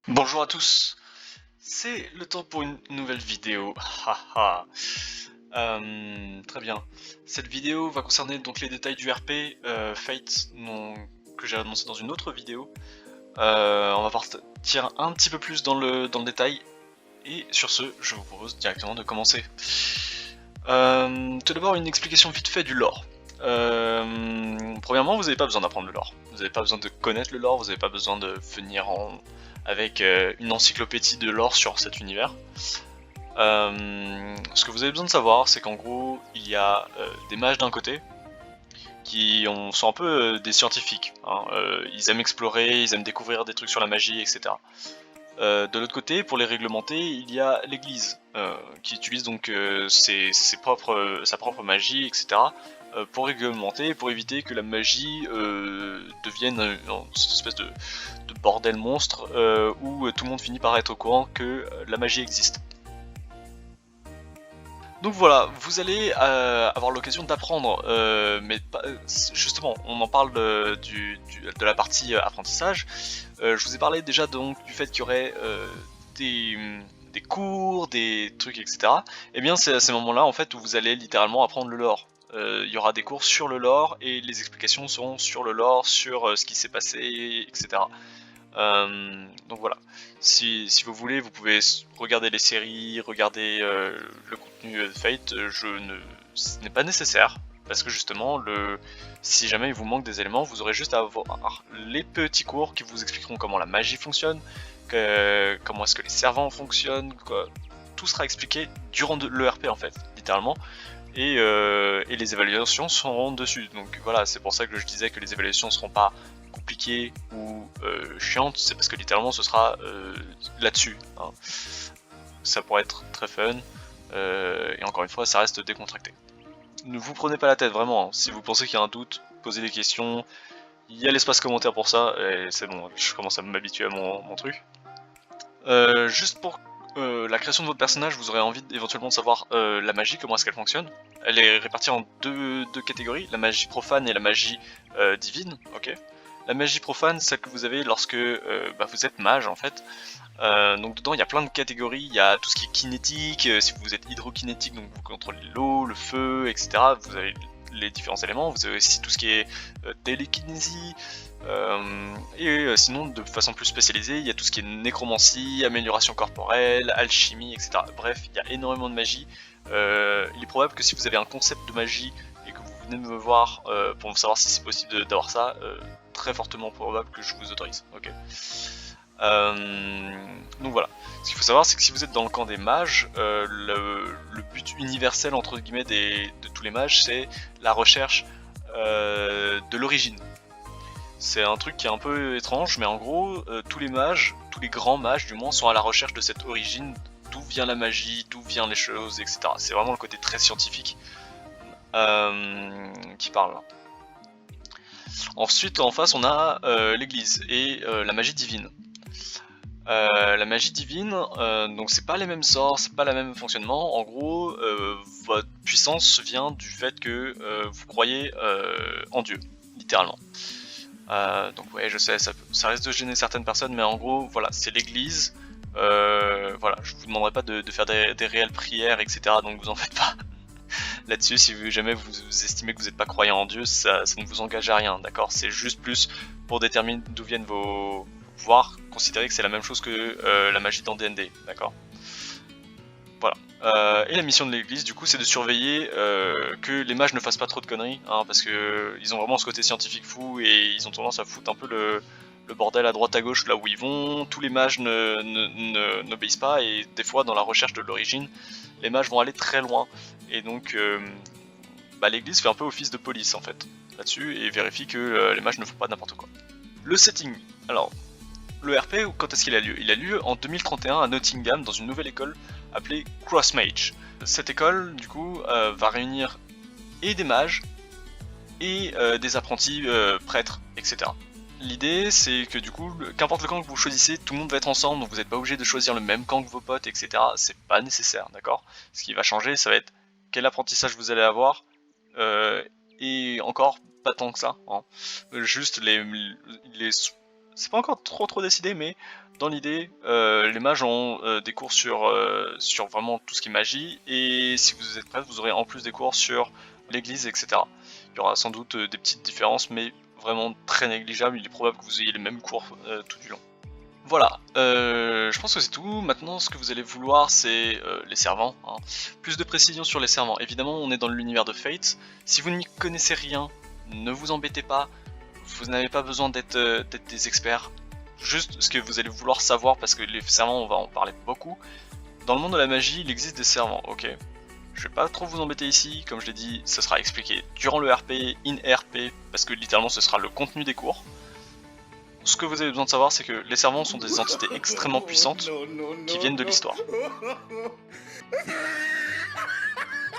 Bonjour à tous, c'est le temps pour une nouvelle vidéo. Haha. Très bien. Cette vidéo va concerner donc les détails du RP Fate que j'ai annoncé dans une autre vidéo. On va partir un petit peu plus dans le détail et sur ce, je vous propose directement de commencer. Tout d'abord, une explication vite fait du lore. Premièrement, vous n'avez pas besoin d'apprendre le lore. Vous n'avez pas besoin de connaître le lore, vous n'avez pas besoin de venir avec une encyclopédie de lore sur cet univers. Ce que vous avez besoin de savoir, c'est qu'en gros, il y a des mages d'un côté sont un peu des scientifiques. Hein. Ils aiment explorer, ils aiment découvrir des trucs sur la magie, etc. De l'autre côté, pour les réglementer, il y a l'Église, qui utilise donc sa propre magie, etc. Pour réglementer, pour éviter que la magie devienne une espèce de bordel monstre où tout le monde finit par être au courant que la magie existe. Donc voilà, vous allez avoir l'occasion d'apprendre, mais justement, on en parle de la partie apprentissage. Je vous ai parlé déjà donc du fait qu'il y aurait des, des cours, des trucs, etc. Et bien c'est à ces moments-là en fait où vous allez littéralement apprendre le lore. Il y aura des cours sur le lore et les explications seront sur le lore, sur ce qui s'est passé, etc. Donc voilà, si vous voulez, vous pouvez regarder les séries, regarder le contenu de Fate. Ce n'est pas nécessaire parce que justement, si jamais il vous manque des éléments, vous aurez juste à avoir les petits cours qui vous expliqueront comment la magie fonctionne, comment est-ce que les servants fonctionnent, quoi. Tout sera expliqué durant le RP en fait, littéralement. Et les évaluations seront dessus. Donc voilà, c'est pour ça que je disais que les évaluations ne seront pas compliquées ou chiantes, c'est parce que littéralement ce sera là-dessus. Hein. Ça pourrait être très fun, et encore une fois, ça reste décontracté. Ne vous prenez pas la tête, vraiment. Hein. Si vous pensez qu'il y a un doute, posez des questions. Il y a l'espace commentaire pour ça, et c'est bon, je commence à m'habituer à mon truc. Juste pour la création de votre personnage, vous aurez envie éventuellement de savoir la magie, comment est-ce qu'elle fonctionne. Elle est répartie en deux catégories, la magie profane et la magie divine, ok. La magie profane, celle que vous avez lorsque vous êtes mage en fait. Donc dedans il y a plein de catégories, il y a tout ce qui est kinétique, si vous êtes hydrokinétique, donc vous contrôlez l'eau, le feu, etc. Vous avez les différents éléments, vous avez aussi tout ce qui est télékinésie, sinon de façon plus spécialisée, il y a tout ce qui est nécromancie, amélioration corporelle, alchimie, etc. Bref, il y a énormément de magie. Il est probable que si vous avez un concept de magie et que vous venez de me voir pour savoir si c'est possible d'avoir ça, très fortement probable que je vous autorise. Ok. Donc voilà. Ce qu'il faut savoir, c'est que si vous êtes dans le camp des mages, le but universel entre guillemets de tous les mages, c'est la recherche de l'origine. C'est un truc qui est un peu étrange, mais en gros, tous les mages, tous les grands mages du moins, sont à la recherche de cette origine, d'où vient la magie, d'où viennent les choses, etc. C'est vraiment le côté très scientifique qui parle là. Ensuite, en face, on a l'église et la magie divine. La magie divine, donc c'est pas les mêmes sorts, c'est pas le même fonctionnement. En gros, votre puissance vient du fait que vous croyez en Dieu, littéralement. Donc ouais, je sais, ça risque de gêner certaines personnes, mais en gros, voilà, c'est l'église. Voilà, je vous demanderai pas de faire des réelles prières, etc. Donc vous en faites pas là-dessus. Si jamais vous estimez que vous n'êtes pas croyant en Dieu, ça ne vous engage à rien, d'accord. C'est juste plus pour déterminer d'où viennent vos... voire considérer que c'est la même chose que la magie dans D&D, d'accord. Voilà. Et la mission de l'église, du coup, c'est de surveiller que les mages ne fassent pas trop de conneries, hein, parce que ils ont vraiment ce côté scientifique fou et ils ont tendance à foutre un peu le bordel à droite à gauche là où ils vont. Tous les mages n'obéissent pas et des fois, dans la recherche de l'origine, les mages vont aller très loin. Et donc, l'église fait un peu office de police en fait là-dessus et vérifie que les mages ne font pas n'importe quoi. Le setting. Alors, le RP, quand est-ce qu'il a lieu? Il a lieu en 2031 à Nottingham dans une nouvelle école appelée Crossmage. Cette école, du coup, va réunir et des mages et des apprentis prêtres, etc. L'idée, c'est que du coup, qu'importe le camp que vous choisissez, tout le monde va être ensemble, donc vous n'êtes pas obligé de choisir le même camp que vos potes, etc. C'est pas nécessaire, d'accord? Ce qui va changer, ça va être quel apprentissage vous allez avoir, et encore pas tant que ça, hein. Juste les c'est pas encore trop décidé, mais dans l'idée, les mages ont des cours sur vraiment tout ce qui est magie, et si vous êtes prêts, vous aurez en plus des cours sur l'église, etc. Il y aura sans doute des petites différences, mais vraiment très négligeables. Il est probable que vous ayez les mêmes cours tout du long. Voilà, je pense que c'est tout. Maintenant, ce que vous allez vouloir, c'est les servants. Hein. Plus de précision sur les servants. Évidemment, on est dans l'univers de Fate. Si vous n'y connaissez rien, ne vous embêtez pas. Vous n'avez pas besoin d'être des experts. Juste ce que vous allez vouloir savoir, parce que les servants, on va en parler beaucoup. Dans le monde de la magie, il existe des servants, ok. Je vais pas trop vous embêter ici, comme je l'ai dit, ça sera expliqué durant le RP, in RP, parce que littéralement ce sera le contenu des cours. Ce que vous avez besoin de savoir, c'est que les servants sont des entités extrêmement puissantes qui viennent de l'histoire.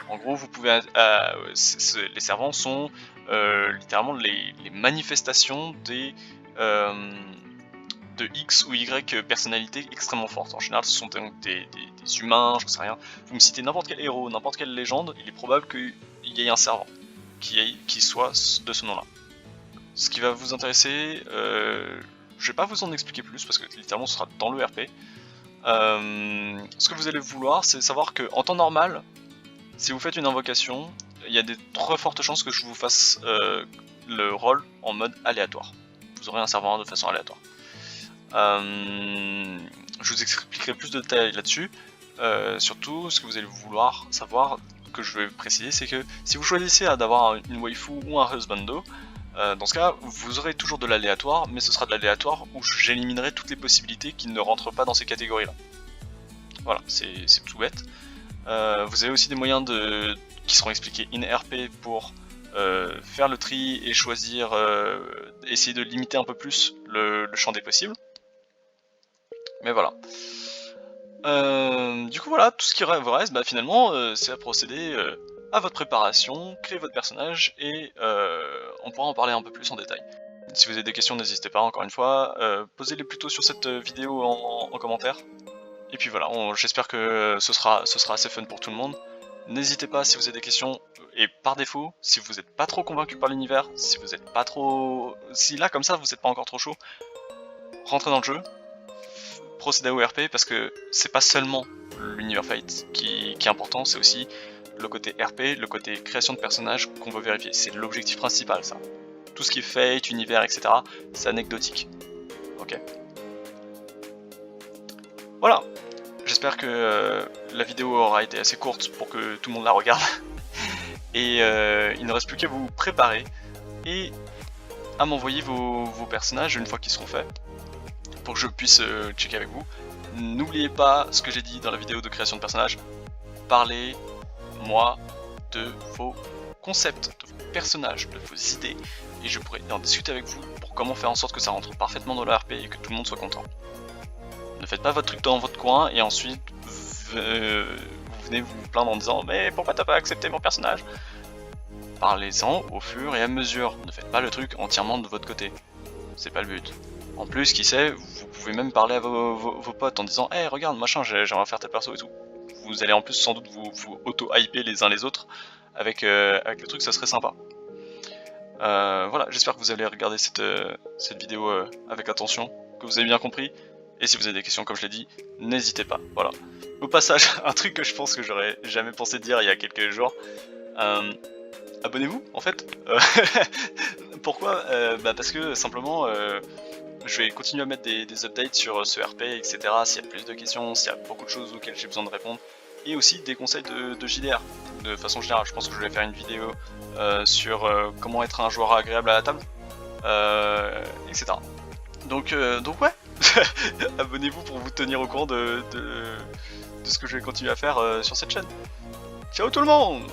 En gros, vous pouvez, les servants sont littéralement les manifestations de X ou Y personnalités extrêmement fortes. En général, ce sont donc des humains, je ne sais rien. Vous me citez n'importe quel héros, n'importe quelle légende, il est probable qu'il y ait un servant qui soit de ce nom-là. Ce qui va vous intéresser, je vais pas vous en expliquer plus parce que littéralement ce sera dans le RP. Ce que vous allez vouloir, c'est savoir que en temps normal, si vous faites une invocation, il y a de très fortes chances que je vous fasse le rôle en mode aléatoire. Vous aurez un serveur de façon aléatoire. Je vous expliquerai plus de détails là-dessus. Surtout, ce que vous allez vouloir savoir, que je vais préciser, c'est que si vous choisissez d'avoir une waifu ou un husbando, dans ce cas, vous aurez toujours de l'aléatoire, mais ce sera de l'aléatoire où j'éliminerai toutes les possibilités qui ne rentrent pas dans ces catégories-là. Voilà, c'est tout bête. Vous avez aussi des moyens qui seront expliqués in RP pour faire le tri et choisir, essayer de limiter un peu plus le champ des possibles. Mais voilà. Du coup voilà, tout ce qui vous reste, finalement, c'est à procéder à votre préparation, créer votre personnage, et on pourra en parler un peu plus en détail. Si vous avez des questions, n'hésitez pas, encore une fois, posez-les plutôt sur cette vidéo en commentaire. Et puis voilà, j'espère que ce sera assez fun pour tout le monde. N'hésitez pas si vous avez des questions, et par défaut, si vous n'êtes pas trop convaincu par l'univers, si vous n'êtes pas trop... Si là, comme ça, vous n'êtes pas encore trop chaud, rentrez dans le jeu, procédez au RP, parce que c'est pas seulement l'univers Fate qui est important, c'est aussi le côté RP, le côté création de personnages qu'on veut vérifier. C'est l'objectif principal, ça. Tout ce qui est Fate, univers, etc., c'est anecdotique. Ok. Voilà. J'espère que la vidéo aura été assez courte pour que tout le monde la regarde. Et il ne reste plus qu'à vous préparer et à m'envoyer vos personnages une fois qu'ils seront faits, pour que je puisse checker avec vous. N'oubliez pas ce que j'ai dit dans la vidéo de création de personnages. Parlez-moi de vos concepts, de vos personnages, de vos idées, et je pourrai en discuter avec vous pour comment faire en sorte que ça rentre parfaitement dans le RP et que tout le monde soit content. Ne faites pas votre truc dans votre coin et ensuite vous venez vous plaindre en disant mais pourquoi t'as pas accepté mon personnage? Parlez-en au fur et à mesure, ne faites pas le truc entièrement de votre côté, c'est pas le but. En plus, qui sait, vous pouvez même parler à vos potes en disant hey, regarde machin, j'aimerais faire tel perso et tout. Vous allez en plus sans doute vous auto-hyper les uns les autres avec le truc, ça serait sympa. Voilà, j'espère que vous allez regarder cette vidéo avec attention, que vous avez bien compris. Et si vous avez des questions, comme je l'ai dit, n'hésitez pas. Voilà. Au passage, un truc que je pense que j'aurais jamais pensé dire il y a quelques jours. Abonnez-vous, en fait. Pourquoi parce que simplement, je vais continuer à mettre des updates sur ce RP, etc. S'il y a plus de questions, s'il y a beaucoup de choses auxquelles j'ai besoin de répondre. Et aussi des conseils de JDR. De façon générale, je pense que je vais faire une vidéo sur comment être un joueur agréable à la table. Etc. Donc ouais. Abonnez-vous pour vous tenir au courant de ce que je vais continuer à faire sur cette chaîne. Ciao tout le monde!